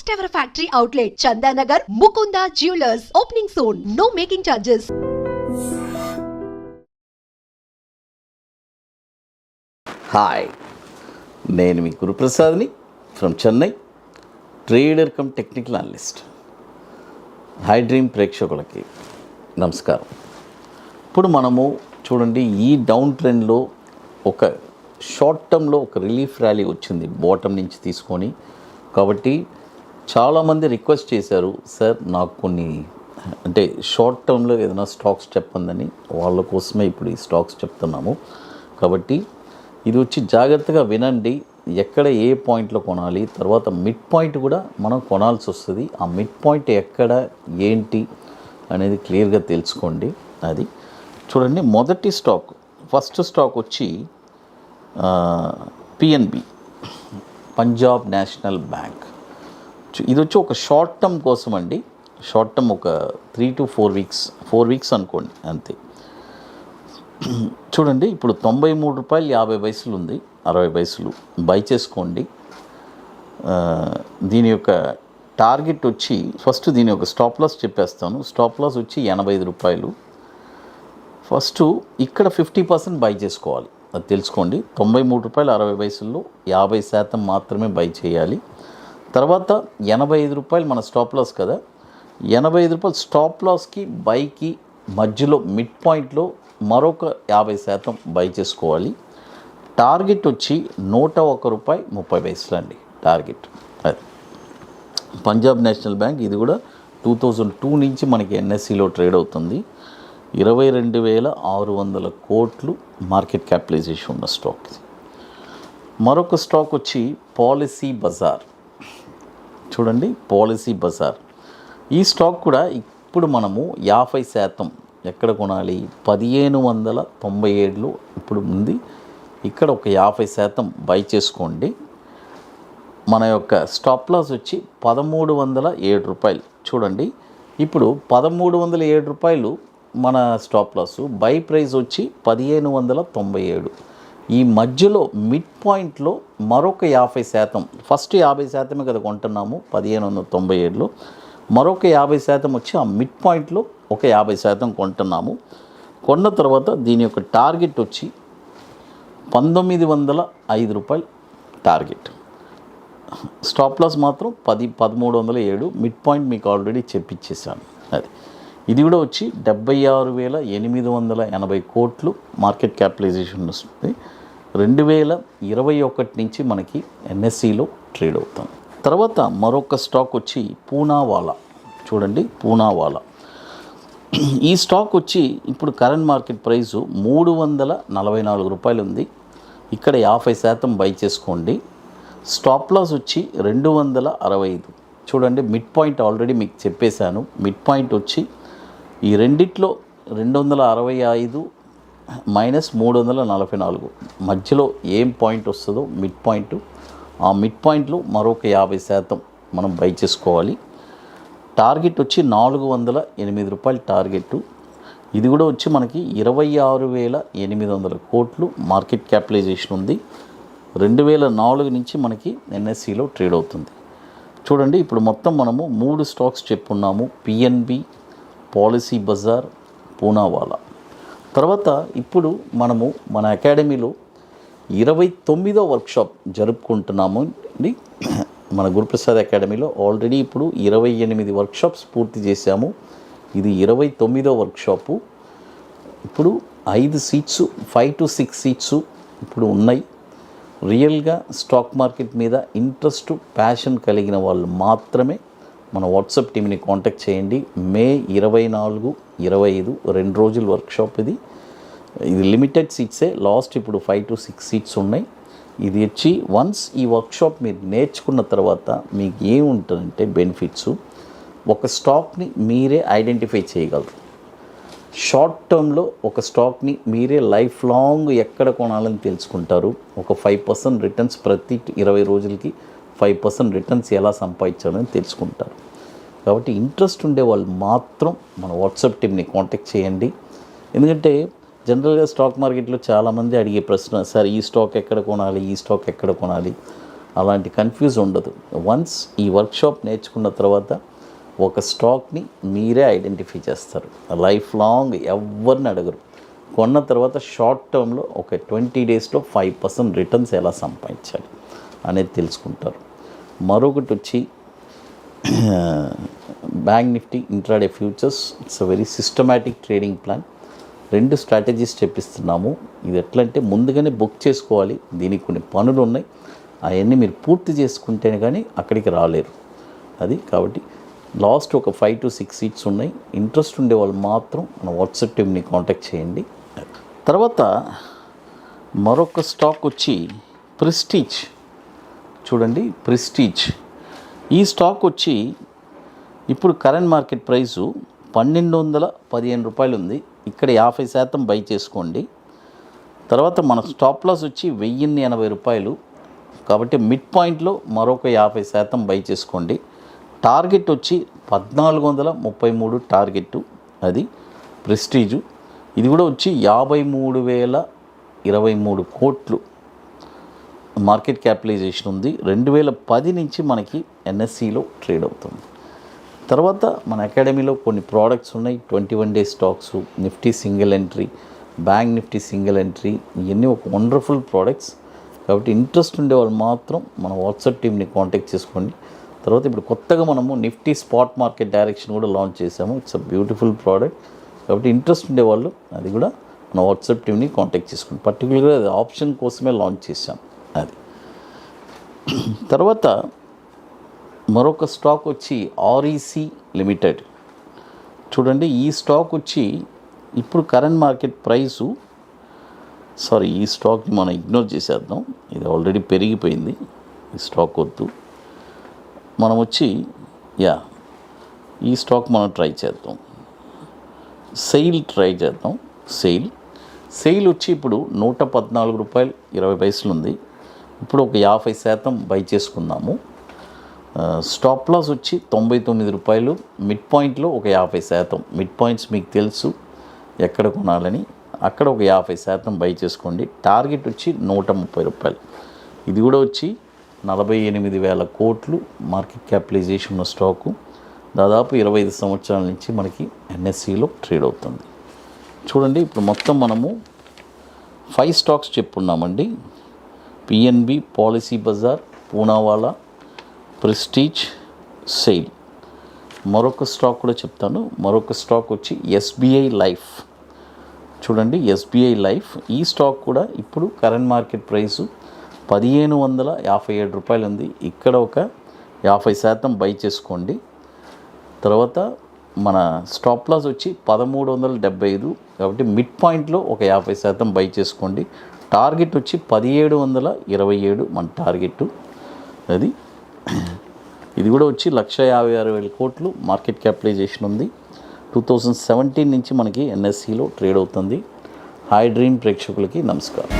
First ever factory outlet, Chandanagar, Mukunda Jewelers. Opening soon. No making charges. Hi, నేను మీ గురుప్రసాద్ని from Chennai, trader cum technical analyst. Hi dream ప్రేక్షకులకి నమస్కారం. ఇప్పుడు మనము చూడండి, ఈ డౌన్ ట్రెండ్లో ఒక షార్ట్ టర్మ్లో ఒక రిలీఫ్ ర్యాలీ వచ్చింది బాటమ్ నుంచి తీసుకొని. కాబట్టి చాలామంది రిక్వెస్ట్ చేశారు, సార్ నాకు కొన్ని అంటే షార్ట్ టర్మ్లో ఏదైనా స్టాక్స్ చెప్పందని. వాళ్ళ కోసమే ఇప్పుడు ఈ స్టాక్స్ చెప్తున్నాము. కాబట్టి ఇది వచ్చి జాగ్రత్తగా వినండి, ఎక్కడ ఏ పాయింట్లో కొనాలి, తర్వాత మిడ్ పాయింట్ కూడా మనం కొనాల్సి వస్తుంది. ఆ మిడ్ పాయింట్ ఎక్కడ ఏంటి అనేది క్లియర్గా తెలుసుకోండి. అది చూడండి, మొదటి స్టాక్, ఫస్ట్ స్టాక్ వచ్చి పిఎన్బి, పంజాబ్ నేషనల్ బ్యాంక్. ఇది వచ్చి ఒక షార్ట్ టర్మ్ కోసం అండి. షార్ట్ టర్మ్ ఒక 3 to 4 వీక్స్ అనుకోండి, అంతే. చూడండి, ఇప్పుడు ₹93.50 ఉంది, 60 పైసలు బై చేసుకోండి. దీని యొక్క టార్గెట్ వచ్చి, ఫస్ట్ దీని యొక్క స్టాప్ లాస్ చెప్పేస్తాను. స్టాప్ లాస్ వచ్చి ₹85. ఫస్ట్ ఇక్కడ 50% బై చేసుకోవాలి, అది తెలుసుకోండి. ₹93.60 50% మాత్రమే బై చేయాలి. తర్వాత ₹85 మన స్టాప్ లాస్ కదా, ₹85 స్టాప్ లాస్కి బైకి మధ్యలో మిడ్ పాయింట్లో మరొక 50% బై చేసుకోవాలి. టార్గెట్ వచ్చి ₹101.30 అండి టార్గెట్. అది పంజాబ్ నేషనల్ బ్యాంక్. ఇది కూడా 2002 నుంచి మనకి ఎన్ఎస్సిలో ట్రేడ్ అవుతుంది. 22,600 కోట్లు మార్కెట్ క్యాపిటలైజేషన్ ఉన్న స్టాక్ ఇది. మరొక స్టాక్ వచ్చి పాలసీ బజార్. చూడండి, పాలసీ బజార్. ఈ స్టాక్ కూడా ఇప్పుడు మనము 50% ఎక్కడ కొనాలి, 1597లో ఇప్పుడు ఉంది. ఇక్కడ ఒక 50% బై చేసుకోండి. మన యొక్క స్టాప్ లాస్ వచ్చి ₹1,307. చూడండి, ఇప్పుడు ₹1,307 మన స్టాప్ లాస్, బై ప్రైస్ వచ్చి 1597. ఈ మధ్యలో మిడ్ పాయింట్లో మరొక 50%, ఫస్ట్ 50% కదా కొంటున్నాము 1597లో, మరొక 50% వచ్చి ఆ మిడ్ పాయింట్లో ఒక 50% కొంటున్నాము. కొన్న తర్వాత దీని యొక్క టార్గెట్ వచ్చి ₹1,905 టార్గెట్. స్టాప్ లాస్ మాత్రం 1307. మిడ్ పాయింట్ మీకు ఆల్రెడీ చెప్పించేసాను. అది ఇది కూడా వచ్చి 76,880 కోట్లు మార్కెట్ క్యాపిటలైజేషన్ వస్తుంది. 2021 నుంచి మనకి ఎన్ఎస్సిలో ట్రేడ్ అవుతాం. తర్వాత మరొక స్టాక్ వచ్చి పూనావాలా. చూడండి, పూనావాలా. ఈ స్టాక్ వచ్చి ఇప్పుడు కరెంట్ మార్కెట్ ప్రైసు ₹344 ఉంది. ఇక్కడ 50% బై చేసుకోండి. స్టాప్ లాస్ వచ్చి 265. చూడండి, మిడ్ పాయింట్ ఆల్రెడీ మీకు చెప్పేశాను. మిడ్ పాయింట్ వచ్చి ఈ రెండిట్లో 265 మైనస్ 344 మధ్యలో ఏం పాయింట్ వస్తుందో మిడ్ పాయింట్, ఆ మిడ్ పాయింట్లో మరొక 50% మనం బై చేసుకోవాలి. టార్గెట్ వచ్చి ₹408 టార్గెట్. ఇది కూడా వచ్చి మనకి 26,800 కోట్లు మార్కెట్ క్యాపిటలైజేషన్ ఉంది. 2004 నుంచి మనకి ఎన్ఎస్సిలో ట్రేడ్ అవుతుంది. చూడండి, ఇప్పుడు మొత్తం మనము 3 స్టాక్స్ చెప్పున్నాము: పిఎన్బి, పాలసీ బజార్, పూనావాలా. తర్వాత ఇప్పుడు మనము మన అకాడమీలో 29వ వర్క్షాప్ జరుపుకుంటున్నాము అండి. మన గురుప్రసాద్ అకాడమీలో ఆల్రెడీ ఇప్పుడు 28 వర్క్షాప్స్ పూర్తి చేశాము. ఇది 29వ వర్క్షాపు. ఇప్పుడు 5 సీట్స్, 5 to 6 సీట్స్ ఇప్పుడు ఉన్నాయి. రియల్గా స్టాక్ మార్కెట్ మీద ఇంట్రెస్ట్, ప్యాషన్ కలిగిన వాళ్ళు మాత్రమే మన వాట్సాప్ టీమ్ని కాంటాక్ట్ చేయండి. మే 24, 25 2 రోజుల వర్క్షాప్ ఇది. ఇది లిమిటెడ్ సీట్సే, లాస్ట్ ఇప్పుడు 5 to 6 సీట్స్ ఉన్నాయి. ఇది వచ్చి వన్స్ ఈ వర్క్షాప్ మీరు నేర్చుకున్న తర్వాత మీకు ఏముంటుందంటే బెనిఫిట్స్, ఒక స్టాక్ని మీరే ఐడెంటిఫై చేయగలరు. షార్ట్ టర్మ్లో ఒక స్టాక్ని మీరే లైఫ్ లాంగ్ ఎక్కడ కొనాలని తెలుసుకుంటారు. ఒక 5% రిటర్న్స్ ప్రతి 20 రోజులకి 5% రిటర్న్స్ ఎలా సంపాదించాలని తెలుసుకుంటారు. కాబట్టి ఇంట్రెస్ట్ ఉండే వాళ్ళు మాత్రం మన వాట్సాప్ టీమ్ని కాంటాక్ట్ చేయండి. ఎందుకంటే జనరల్గా స్టాక్ మార్కెట్లో చాలామంది అడిగే ప్రశ్న, సార్ ఈ స్టాక్ ఎక్కడ కొనాలి, ఈ స్టాక్ ఎక్కడ కొనాలి అలాంటి కన్ఫ్యూజ్ ఉండదు. వన్స్ ఈ వర్క్షాప్ నేర్చుకున్న తర్వాత ఒక స్టాక్ని మీరే ఐడెంటిఫై చేస్తారు. లైఫ్ లాంగ్ ఎవరిని అడగరు. కొన్న తర్వాత షార్ట్ టర్మ్లో ఒక 20 డేస్లో 5% రిటర్న్స్ ఎలా సంపాదించాలి అనేది తెలుసుకుంటారు. మరొకటి వచ్చి bank Nifty intraday futures. It's a very systematic trading plan. 2 strategies చెప్పిస్తున్నాము. ఇది ఎట్లంటే ముందుగానే బుక్ చేసుకోవాలి. దీనికి కొన్ని పనులు ఉన్నాయి, అవన్నీ మీరు పూర్తి చేసుకుంటేనే కానీ అక్కడికి రాలేరు. అది కాబట్టి లాస్ట్ ఒక 5 to 6 సీట్స్ ఉన్నాయి. ఇంట్రెస్ట్ ఉండే వాళ్ళు మాత్రం మన వాట్సాప్ టీమ్ని కాంటాక్ట్ చేయండి. తర్వాత మరొక స్టాక్ వచ్చి ప్రెస్టీజ్. చూడండి, ప్రెస్టీజ్ ఈ స్టాక్ వచ్చి ఇప్పుడు కరెంట్ మార్కెట్ ప్రైసు 1215 రూపాయలు ఉంది. ఇక్కడ 50% బై చేసుకోండి. తర్వాత మన స్టాప్ లాస్ వచ్చి 1080 రూపాయలు కాబట్టి మిడ్ పాయింట్లో మరొక 50% బై చేసుకోండి. టార్గెట్ వచ్చి 1433 టార్గెట్. అది ప్రెస్టీజు. ఇది కూడా వచ్చి 53,023 కోట్లు మార్కెట్ క్యాపిటలైజేషన్ ఉంది. 2010 నుంచి మనకి ఎన్ఎస్సిలో ట్రేడ్ అవుతుంది. తర్వాత మన అకాడమీలో కొన్ని ప్రోడక్ట్స్ ఉన్నాయి. 21 day stocks, Nifty single entry, bank Nifty single entry, ఇవన్నీ ఒక వండర్ఫుల్ ప్రోడక్ట్స్. కాబట్టి ఇంట్రెస్ట్ ఉండే వాళ్ళు మాత్రం మన వాట్సాప్ టీమ్ని కాంటాక్ట్ చేసుకోండి. తర్వాత ఇప్పుడు కొత్తగా మనము నిఫ్టీ స్పాట్ మార్కెట్ డైరెక్షన్ కూడా లాంచ్ చేసాము. It's a beautiful product. కాబట్టి ఇంట్రెస్ట్ ఉండే వాళ్ళు అది కూడా మన వాట్సాప్ టీమ్ని కాంటాక్ట్ చేసుకోండి. పర్టికులర్గా అది ఆప్షన్ కోసమే లాంచ్ చేసాం. అది తర్వాత మరొక స్టాక్ వచ్చి ఆర్ఈసీ లిమిటెడ్. చూడండి, ఈ స్టాక్ వచ్చి ఇప్పుడు కరెంట్ మార్కెట్ ప్రైసు, ఈ స్టాక్ని మనం ఇగ్నోర్ చేసేద్దాం. ఇది ఆల్రెడీ పెరిగిపోయింది. ఈ స్టాక్ వద్దు. మనం వచ్చి ఈ స్టాక్ మనం ట్రై చేద్దాం. సెయిల్ ట్రై చేద్దాం. సెయిల్ వచ్చి ఇప్పుడు 114 రూపాయలు 20 పైసలు ఉంది. ఇప్పుడు ఒక 50% బై చేసుకుందాము. స్టాప్ లాస్ వచ్చి 99 రూపాయలు. మిడ్ పాయింట్లో ఒక 50%. మిడ్ పాయింట్స్ మీకు తెలుసు ఎక్కడ కొనాలని. అక్కడ ఒక 50% బై చేసుకోండి. టార్గెట్ వచ్చి 130 రూపాయలు. ఇది కూడా వచ్చి 48,000 కోట్లు మార్కెట్ క్యాపిటలైజేషన్ ఉన్న స్టాకు. దాదాపు 25 సంవత్సరాల నుంచి మనకి ఎన్ఎస్సిలో ట్రేడ్ అవుతుంది. చూడండి, ఇప్పుడు మొత్తం మనము 5 స్టాక్స్ చెప్పున్నామండి. PNB, Policybazaar, Poonawalla, Prestige, SAIL. మరొక స్టాక్ కూడా చెప్తాను. మరొక స్టాక్ వచ్చి ఎస్బీఐ లైఫ్. చూడండి, ఎస్బీఐ లైఫ్ ఈ స్టాక్ కూడా ఇప్పుడు కరెంట్ మార్కెట్ ప్రైసు 1557 రూపాయలు ఉంది. ఇక్కడ ఒక 50% బై చేసుకోండి. తర్వాత మన స్టాప్ లాస్ వచ్చి 1375. కాబట్టి మిడ్ పాయింట్లో ఒక 50% బై చేసుకోండి. టార్గెట్ వచ్చి 1727 మన టార్గెట్. అది ఇది కూడా వచ్చి 156,000 కోట్లు మార్కెట్ క్యాపిటలైజేషన్ ఉంది. 2017 నుంచి మనకి ఎన్ఎస్సిలో ట్రేడ్ అవుతుంది. హై డ్రీమ్ ప్రేక్షకులకి నమస్కారం.